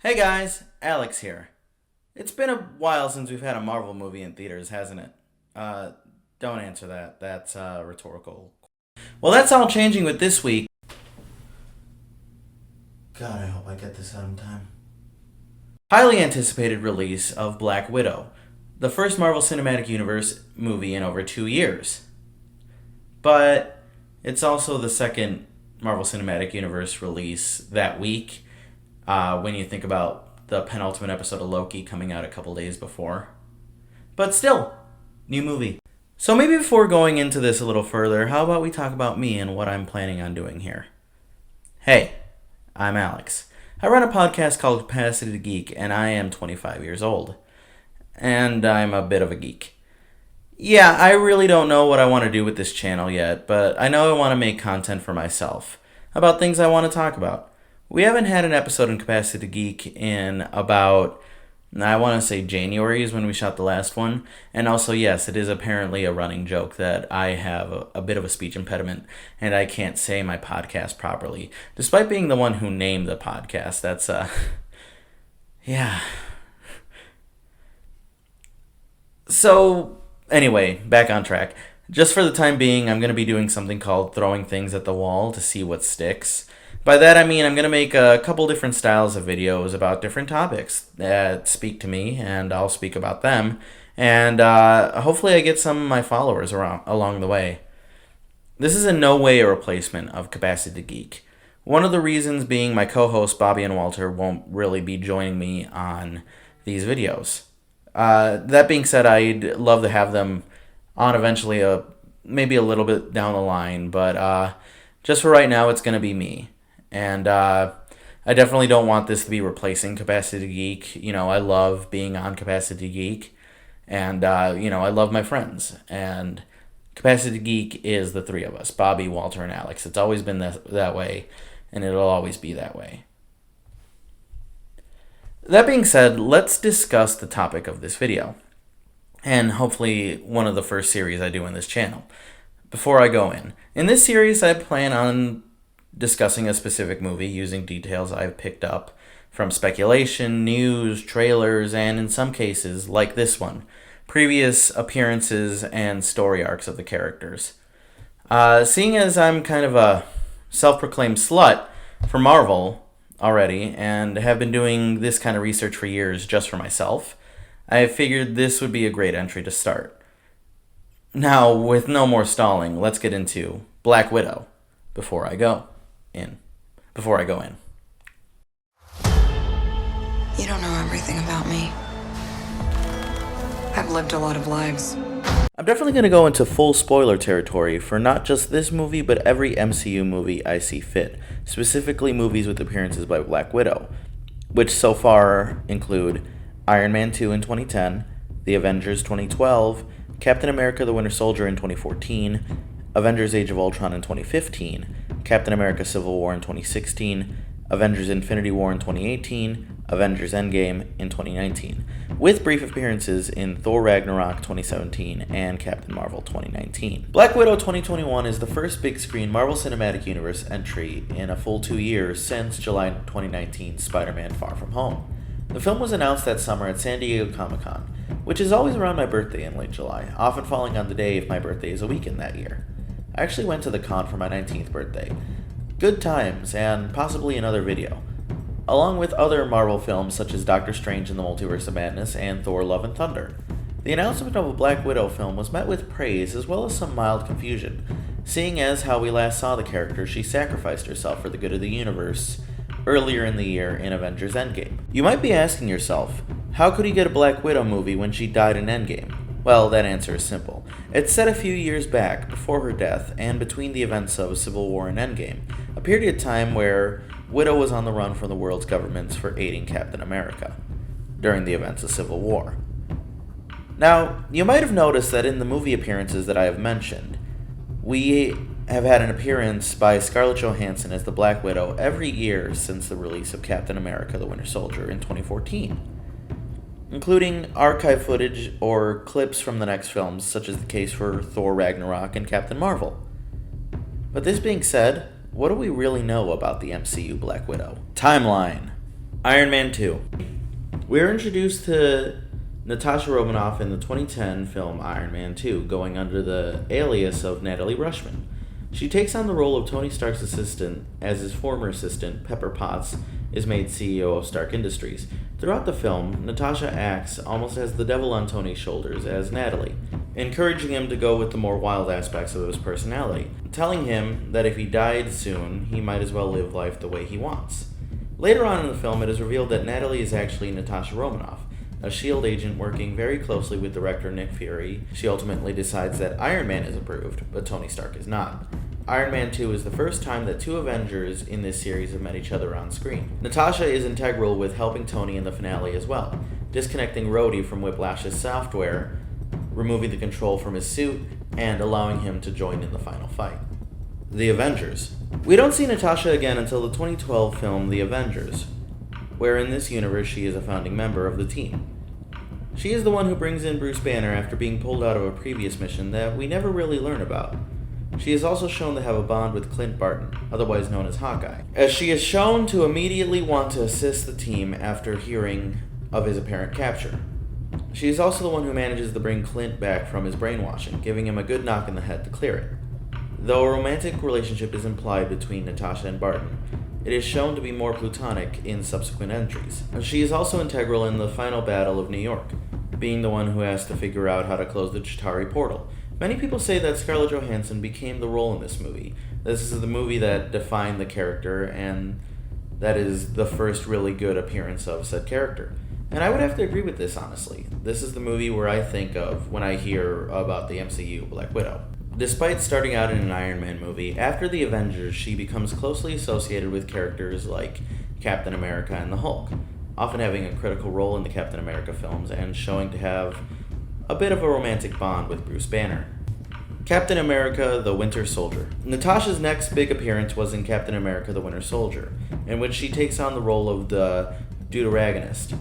Hey guys, Alex here. It's been a while since we've had a Marvel movie in theaters, hasn't it? Uh, don't answer that. That's rhetorical. Well, that's all changing with this week. God, I hope I get this out in time. Highly anticipated release of Black Widow, the first Marvel Cinematic Universe movie in over 2 years. But it's also the second Marvel Cinematic Universe release that week, when you think about the penultimate episode of Loki coming out a couple days before. But still, new movie. So maybe before going into this a little further, how about we talk about me and what I'm planning on doing here? Hey, I'm Alex. I run a podcast called Capacity to Geek, and I am 25 years old. And I'm a bit of a geek. Yeah, I really don't know what I want to do with this channel yet, but I know I want to make content for myself about things I want to talk about. We haven't had an episode in Capacity to Geek in about, I want to say January is when we shot the last one. And also, yes, it is apparently a running joke that I have a bit of a speech impediment and I can't say my podcast properly, despite being the one who named the podcast. That's, yeah. So, anyway, back on track. Just for the time being, I'm going to be doing something called throwing things at the wall to see what sticks. By that I mean I'm going to make a couple different styles of videos about different topics that speak to me, and I'll speak about them. And hopefully I get some of my followers around along the way. This is in no way a replacement of Capacity to Geek. One of the reasons being my co-hosts Bobby and Walter won't really be joining me on these videos. That being said, I'd love to have them on eventually, maybe a little bit down the line, but just for right now, it's going to be me. And I definitely don't want this to be replacing Capacity Geek. You know, I love being on Capacity Geek, and I love my friends. And Capacity Geek is the three of us: Bobby, Walter, and Alex. It's always been that way, and it'll always be that way. That being said, let's discuss the topic of this video, and hopefully one of the first series I do in this channel. Before I go in this series, I plan on discussing a specific movie using details I've picked up from speculation, news, trailers, and in some cases, like this one, previous appearances and story arcs of the characters. Seeing as I'm kind of a self-proclaimed slut for Marvel already, and have been doing this kind of research for years just for myself, I figured this would be a great entry to start. Now, with no more stalling, let's get into Black Widow before I go in. You don't know everything about me. I've lived a lot of lives. I'm definitely going to go into full spoiler territory for not just this movie, but every MCU movie I see fit, specifically movies with appearances by Black Widow, which so far include Iron Man 2 in 2010, The Avengers 2012, Captain America the Winter Soldier in 2014, Avengers Age of Ultron in 2015, Captain America Civil War in 2016, Avengers Infinity War in 2018, Avengers Endgame in 2019, with brief appearances in Thor Ragnarok 2017 and Captain Marvel 2019. Black Widow 2021 is the first big screen Marvel Cinematic Universe entry in a full 2 years since July 2019 Spider-Man Far From Home. The film was announced that summer at San Diego Comic-Con, which is always around my birthday in late July, often falling on the day if my birthday is a weekend that year. I actually went to the con for my 19th birthday. Good times, and possibly another video. Along with other Marvel films such as Doctor Strange in the Multiverse of Madness and Thor Love and Thunder. The announcement of a Black Widow film was met with praise as well as some mild confusion, seeing as how we last saw the character she sacrificed herself for the good of the universe earlier in the year in Avengers Endgame. You might be asking yourself, how could he get a Black Widow movie when she died in Endgame? Well, that answer is simple. It's set a few years back, before her death, and between the events of Civil War and Endgame, a period of time where Widow was on the run from the world's governments for aiding Captain America during the events of Civil War. Now, you might have noticed that in the movie appearances that I have mentioned, we have had an appearance by Scarlett Johansson as the Black Widow every year since the release of Captain America the Winter Soldier in 2014. Including archive footage or clips from the next films, such as the case for Thor Ragnarok and Captain Marvel. But this being said, what do we really know about the MCU Black Widow? Timeline. Iron Man 2. We're introduced to Natasha Romanoff in the 2010 film Iron Man 2, going under the alias of Natalie Rushman. She takes on the role of Tony Stark's assistant as his former assistant, Pepper Potts, is made CEO of Stark Industries. Throughout the film, Natasha acts almost as the devil on Tony's shoulders as Natalie, encouraging him to go with the more wild aspects of his personality, telling him that if he died soon, he might as well live life the way he wants. Later on in the film, it is revealed that Natalie is actually Natasha Romanoff, a S.H.I.E.L.D. agent working very closely with director Nick Fury. She ultimately decides that Iron Man is approved, but Tony Stark is not. Iron Man 2 is the first time that two Avengers in this series have met each other on screen. Natasha is integral with helping Tony in the finale as well, disconnecting Rhodey from Whiplash's software, removing the control from his suit, and allowing him to join in the final fight. The Avengers. We don't see Natasha again until the 2012 film The Avengers, where in this universe she is a founding member of the team. She is the one who brings in Bruce Banner after being pulled out of a previous mission that we never really learn about. She is also shown to have a bond with Clint Barton, otherwise known as Hawkeye, as she is shown to immediately want to assist the team after hearing of his apparent capture. She is also the one who manages to bring Clint back from his brainwashing, giving him a good knock in the head to clear it. Though a romantic relationship is implied between Natasha and Barton, it is shown to be more platonic in subsequent entries. She is also integral in the final battle of New York, being the one who has to figure out how to close the Chitauri portal. Many people say that Scarlett Johansson became the role in this movie. This is the movie that defined the character, and that is the first really good appearance of said character. And I would have to agree with this, honestly. This is the movie where I think of when I hear about the MCU Black Widow. Despite starting out in an Iron Man movie, after the Avengers, she becomes closely associated with characters like Captain America and the Hulk, often having a critical role in the Captain America films and showing to have a bit of a romantic bond with Bruce Banner. Captain America the Winter Soldier. Natasha's next big appearance was in Captain America the Winter Soldier, in which she takes on the role of the deuteragonist.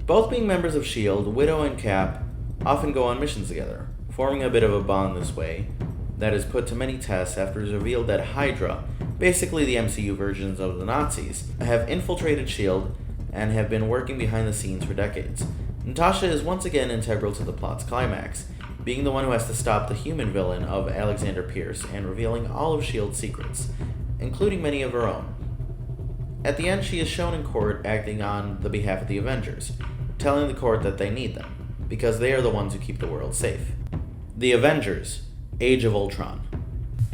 Both being members of S.H.I.E.L.D., Widow and Cap often go on missions together, forming a bit of a bond this way that is put to many tests after it is revealed that Hydra, basically the MCU versions of the Nazis, have infiltrated S.H.I.E.L.D. and have been working behind the scenes for decades. Natasha is once again integral to the plot's climax, being the one who has to stop the human villain of Alexander Pierce and revealing all of S.H.I.E.L.D.'s secrets, including many of her own. At the end, she is shown in court acting on the behalf of the Avengers, telling the court that they need them, because they are the ones who keep the world safe. The Avengers, Age of Ultron.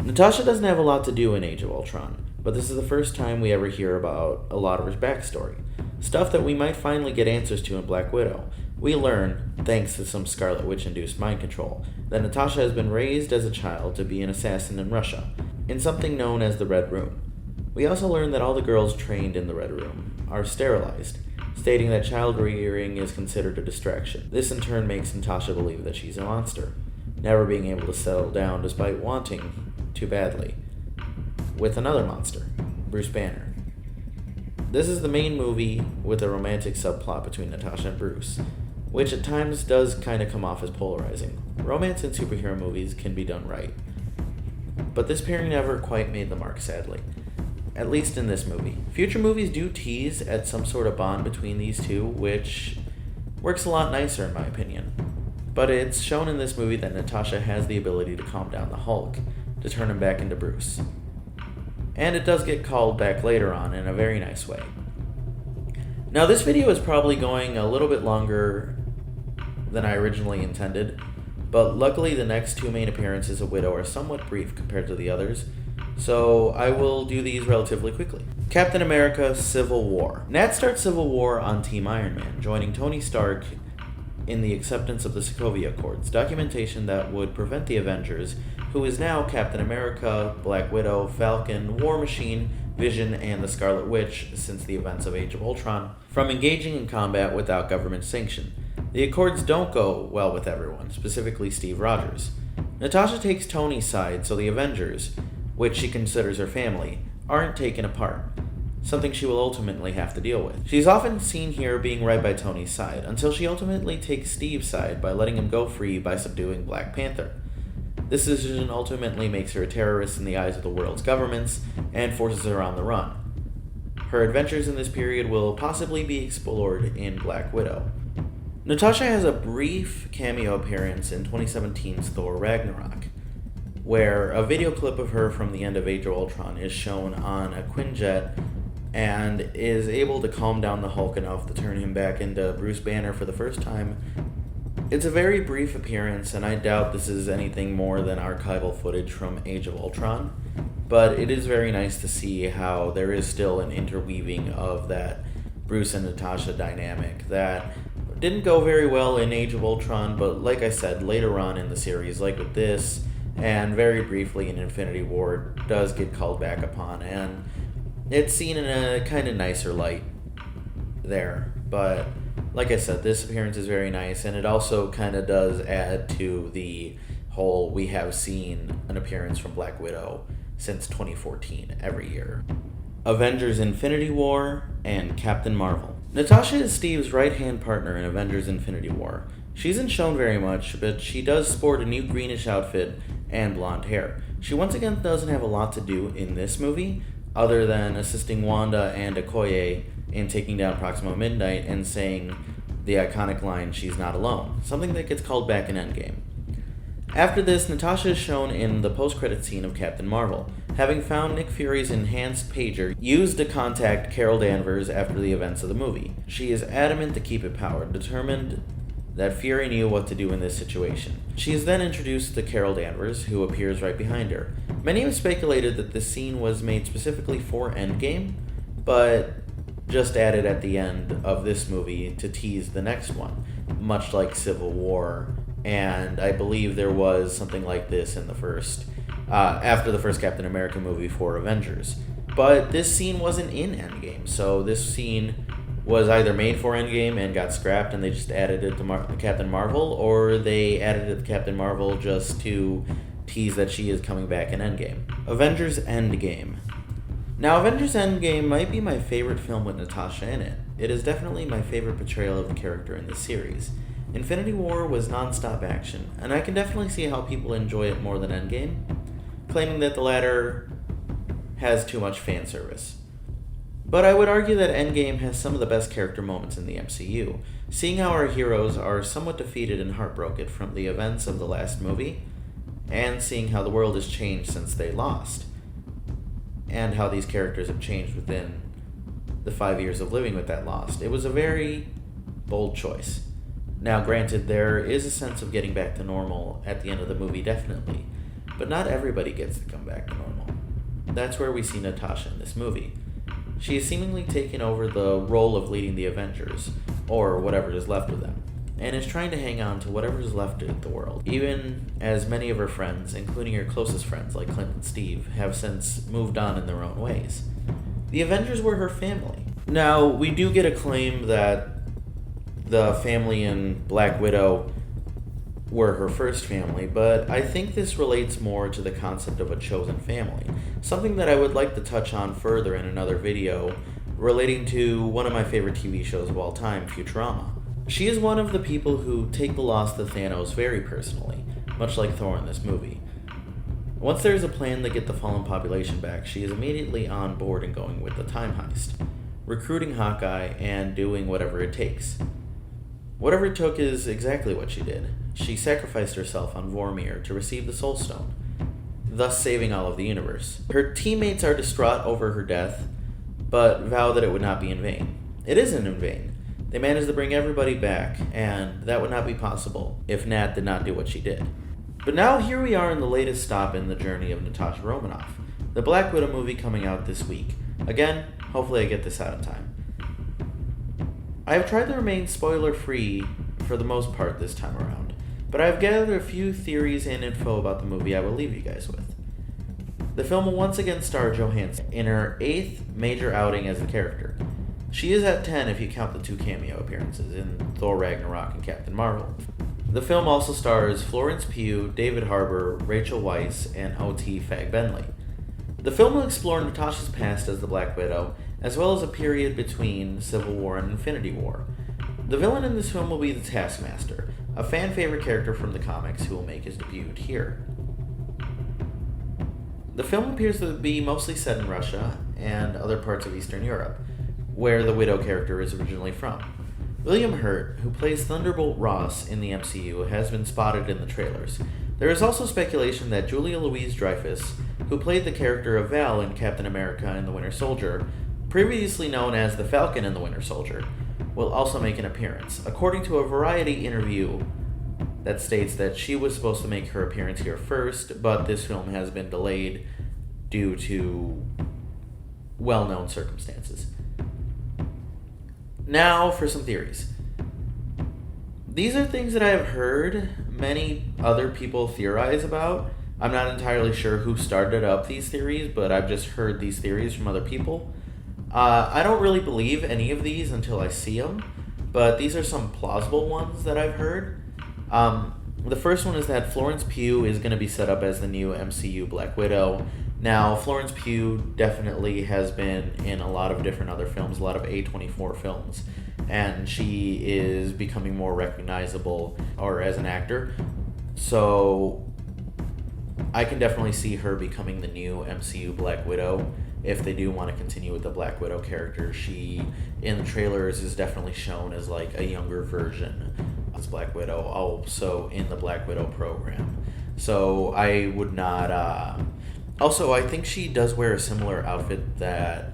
Natasha doesn't have a lot to do in Age of Ultron, but this is the first time we ever hear about a lot of her backstory. Stuff that we might finally get answers to in Black Widow. We learn, thanks to some Scarlet Witch-induced mind control, that Natasha has been raised as a child to be an assassin in Russia, in something known as the Red Room. We also learn that all the girls trained in the Red Room are sterilized, stating that child rearing is considered a distraction. This in turn makes Natasha believe that she's a monster, never being able to settle down despite wanting too badly, with another monster, Bruce Banner. This is the main movie with a romantic subplot between Natasha and Bruce, which at times does kind of come off as polarizing. Romance in superhero movies can be done right, but this pairing never quite made the mark, sadly. At least in this movie. Future movies do tease at some sort of bond between these two, which works a lot nicer in my opinion. But it's shown in this movie that Natasha has the ability to calm down the Hulk, to turn him back into Bruce. And it does get called back later on in a very nice way. Now this video is probably going a little bit longer than I originally intended, but luckily the next two main appearances of Widow are somewhat brief compared to the others, so I will do these relatively quickly. Captain America Civil War. Nat starts Civil War on Team Iron Man, joining Tony Stark in the acceptance of the Sokovia Accords, documentation that would prevent the Avengers, who is now Captain America, Black Widow, Falcon, War Machine, Vision, and the Scarlet Witch since the events of Age of Ultron, from engaging in combat without government sanction. The Accords don't go well with everyone, specifically Steve Rogers. Natasha takes Tony's side, so the Avengers, which she considers her family, aren't taken apart, something she will ultimately have to deal with. She's often seen here being right by Tony's side, until she ultimately takes Steve's side by letting him go free by subduing Black Panther. This decision ultimately makes her a terrorist in the eyes of the world's governments and forces her on the run. Her adventures in this period will possibly be explored in Black Widow. Natasha has a brief cameo appearance in 2017's Thor Ragnarok, where a video clip of her from the end of Age of Ultron is shown on a Quinjet and is able to calm down the Hulk enough to turn him back into Bruce Banner for the first time. It's a very brief appearance, and I doubt this is anything more than archival footage from Age of Ultron, but it is very nice to see how there is still an interweaving of that Bruce and Natasha dynamic that didn't go very well in Age of Ultron, but like I said, later on in the series, like with this, and very briefly in Infinity War, does get called back upon, and it's seen in a kind of nicer light there. But like I said, this appearance is very nice, and it also kind of does add to the whole we have seen an appearance from Black Widow since 2014 every year. Avengers Infinity War and Captain Marvel. Natasha is Steve's right-hand partner in Avengers Infinity War. She isn't shown very much, but she does sport a new greenish outfit and blonde hair. She once again doesn't have a lot to do in this movie, other than assisting Wanda and Okoye in taking down Proxima Midnight and saying the iconic line, "She's not alone," something that gets called back in Endgame. After this, Natasha is shown in the post-credit scene of Captain Marvel, having found Nick Fury's enhanced pager used to contact Carol Danvers after the events of the movie. She is adamant to keep it powered, determined that Fury knew what to do in this situation. She is then introduced to Carol Danvers, who appears right behind her. Many have speculated that this scene was made specifically for Endgame, but just added at the end of this movie to tease the next one, much like Civil War, and I believe there was something like this in the first, after the first Captain America movie for Avengers. But this scene wasn't in Endgame, so this scene was either made for Endgame and got scrapped and they just added it to Captain Marvel, or they added it to Captain Marvel just to tease that she is coming back in Endgame. Avengers Endgame. Now, Avengers Endgame might be my favorite film with Natasha in it. It is definitely my favorite portrayal of the character in this series. Infinity War was non-stop action, and I can definitely see how people enjoy it more than Endgame, claiming that the latter has too much fan service. But I would argue that Endgame has some of the best character moments in the MCU, seeing how our heroes are somewhat defeated and heartbroken from the events of the last movie, and seeing how the world has changed since they lost, and how these characters have changed within the 5 years of living with that loss. It was a very bold choice. Now, granted, there is a sense of getting back to normal at the end of the movie, definitely, but not everybody gets to come back to normal. That's where we see Natasha in this movie. She has seemingly taken over the role of leading the Avengers, or whatever is left of them, and is trying to hang on to whatever is left of the world, even as many of her friends, including her closest friends like Clint and Steve, have since moved on in their own ways. The Avengers were her family. Now, we do get a claim that the family in Black Widow were her first family, but I think this relates more to the concept of a chosen family, something that I would like to touch on further in another video relating to one of my favorite TV shows of all time, Futurama. She is one of the people who take the loss to Thanos very personally, much like Thor in this movie. Once there is a plan to get the fallen population back, she is immediately on board and going with the time heist, recruiting Hawkeye and doing whatever it takes. Whatever it took is exactly what she did. She sacrificed herself on Vormir to receive the Soul Stone, thus saving all of the universe. Her teammates are distraught over her death, but vow that it would not be in vain. It isn't in vain. They managed to bring everybody back, and that would not be possible if Nat did not do what she did. But now here we are in the latest stop in the journey of Natasha Romanoff, the Black Widow movie coming out this week. Again, hopefully I get this out in time. I have tried to remain spoiler-free for the most part this time around, but I have gathered a few theories and info about the movie I will leave you guys with. The film will once again star Johansson in her 8th major outing as the character. She is at 10 if you count the 2 cameo appearances in Thor Ragnarok and Captain Marvel. The film also stars Florence Pugh, David Harbour, Rachel Weisz, and O.T. Fag Bentley. The film will explore Natasha's past as the Black Widow, as well as a period between Civil War and Infinity War. The villain in this film will be the Taskmaster, a fan-favorite character from the comics who will make his debut here. The film appears to be mostly set in Russia and other parts of Eastern Europe, where the Widow character is originally from. William Hurt, who plays Thunderbolt Ross in the MCU, has been spotted in the trailers. There is also speculation that Julia Louis-Dreyfus, who played the character of Val in Captain America and the Winter Soldier, previously known as the Falcon in the Winter Soldier, will also make an appearance, according to a Variety interview that states that she was supposed to make her appearance here first, but this film has been delayed due to well-known circumstances. Now for some theories. These are things that I have heard many other people theorize about. I'm not entirely sure who started up these theories, but I've just heard these theories from other people. I don't really believe any of these until I see them, but these are some plausible ones that I've heard. The first one is that Florence Pugh is going to be set up as the new MCU Black Widow. Now, Florence Pugh definitely has been in a lot of different other films, a lot of A24 films, and she is becoming more recognizable as an actor. So I can definitely see her becoming the new MCU Black Widow if they do want to continue with the Black Widow character. She, in the trailers, is definitely shown as like a younger version as Black Widow, also in the Black Widow program. So I would not... Also, I think she does wear a similar outfit that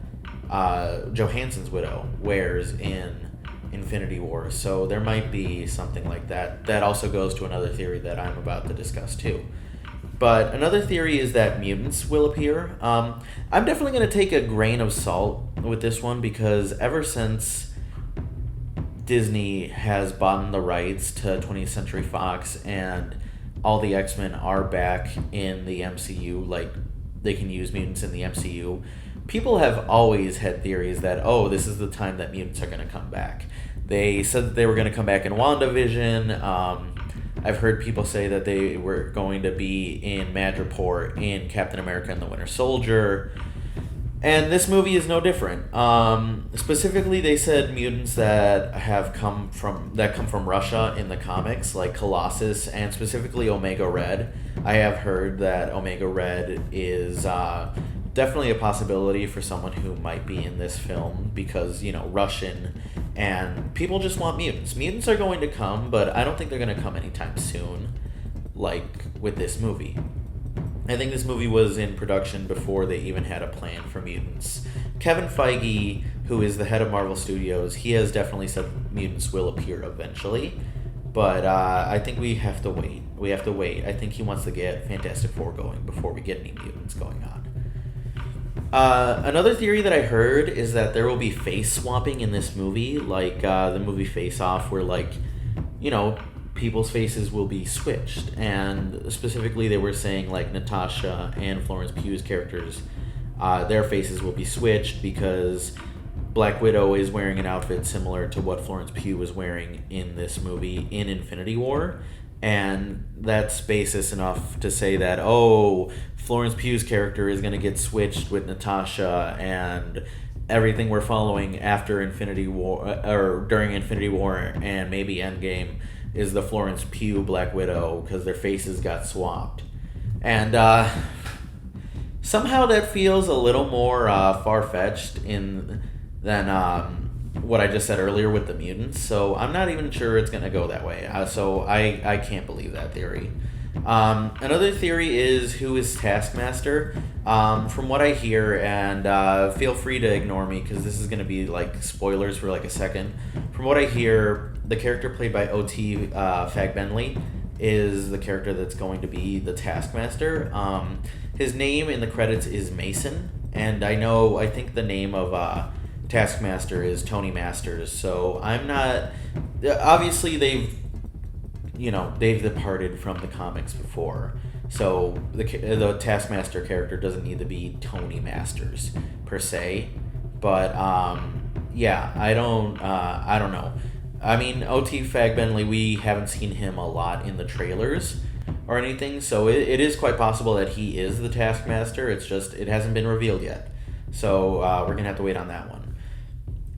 Johansson's Widow wears in Infinity War, so there might be something like that. That also goes to another theory that I'm about to discuss too. But another theory is that mutants will appear. I'm definitely going to take a grain of salt with this one because ever since Disney has bought the rights to 20th Century Fox and all the X-Men are back in the MCU, like they can use mutants in the MCU, people have always had theories that, oh, this is the time that mutants are going to come back. They said that they were going to come back in WandaVision. I've heard people say that they were going to be in Madripoor in Captain America and the Winter Soldier. And this movie is no different. Specifically, they said mutants that come from Russia in the comics, like Colossus and specifically Omega Red. I have heard that Omega Red is definitely a possibility for someone who might be in this film because, Russian, and people just want mutants. Mutants are going to come, but I don't think they're going to come anytime soon, like with this movie. I think this movie was in production before they even had a plan for mutants. Kevin Feige, who is the head of Marvel Studios, he has definitely said mutants will appear eventually, but I think we have to wait. I think he wants to get Fantastic Four going before we get any mutants going on. Another theory that I heard is that there will be face swapping in this movie, like the movie Face Off, where people's faces will be switched, and specifically they were saying like Natasha and Florence Pugh's characters, their faces will be switched because Black Widow is wearing an outfit similar to what Florence Pugh was wearing in this movie in Infinity War, and that's basis enough to say that, oh, Florence Pugh's character is going to get switched with Natasha, and everything we're following after Infinity War, or during Infinity War and maybe Endgame, is the Florence Pugh Black Widow because their faces got swapped. And somehow that feels a little more far-fetched than what I just said earlier with the mutants. So I'm not even sure it's going to go that way. So I can't believe that theory. Another theory is who is Taskmaster. From what I hear, and feel free to ignore me because this is going to be like spoilers for like a second. From what I hear, the character played by O.T. Fagbenley is the character that's going to be the Taskmaster. His name in the credits is Mason, and I think the name of Taskmaster is Tony Masters. So I'm not. Obviously, they've departed from the comics before, so the Taskmaster character doesn't need to be Tony Masters per se. But yeah, I don't know. I mean, O.T. Fagbenley, we haven't seen him a lot in the trailers or anything, so it is quite possible that he is the Taskmaster. It's just, it hasn't been revealed yet. So we're going to have to wait on that one.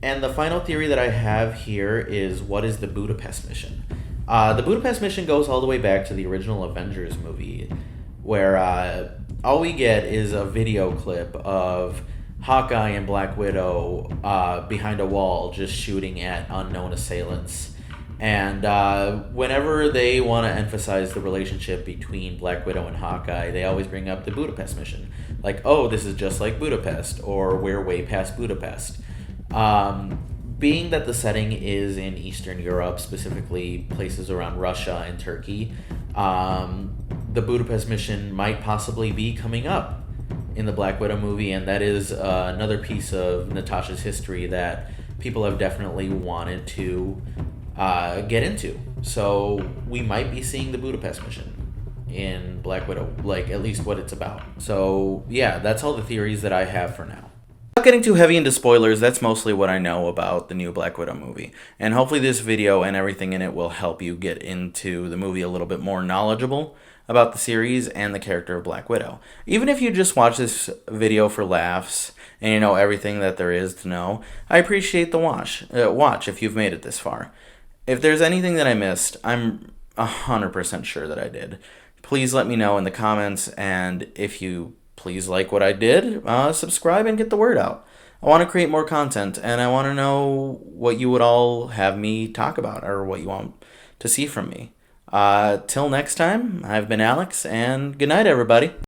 And the final theory that I have here is, what is the Budapest mission? The Budapest mission goes all the way back to the original Avengers movie, where all we get is a video clip of Hawkeye and Black Widow behind a wall just shooting at unknown assailants. And whenever they want to emphasize the relationship between Black Widow and Hawkeye, they always bring up the Budapest mission. Like, oh, this is just like Budapest, or we're way past Budapest. Being that the setting is in Eastern Europe, specifically places around Russia and Turkey, the Budapest mission might possibly be coming up in the Black Widow movie, and that is another piece of Natasha's history that people have definitely wanted to get into. So we might be seeing the Budapest mission in Black Widow, like at least what it's about. So yeah, that's all the theories that I have for now. Without getting too heavy into spoilers, that's mostly what I know about the new Black Widow movie. And hopefully this video and everything in it will help you get into the movie a little bit more knowledgeable about the series and the character of Black Widow. Even if you just watch this video for laughs and you know everything that there is to know, I appreciate the watch if you've made it this far. If there's anything that I missed, I'm 100% sure that I did. Please let me know in the comments, and if you please like what I did, subscribe and get the word out. I want to create more content, and I want to know what you would all have me talk about or what you want to see from me. Till next time, I've been Alex, and good night, everybody.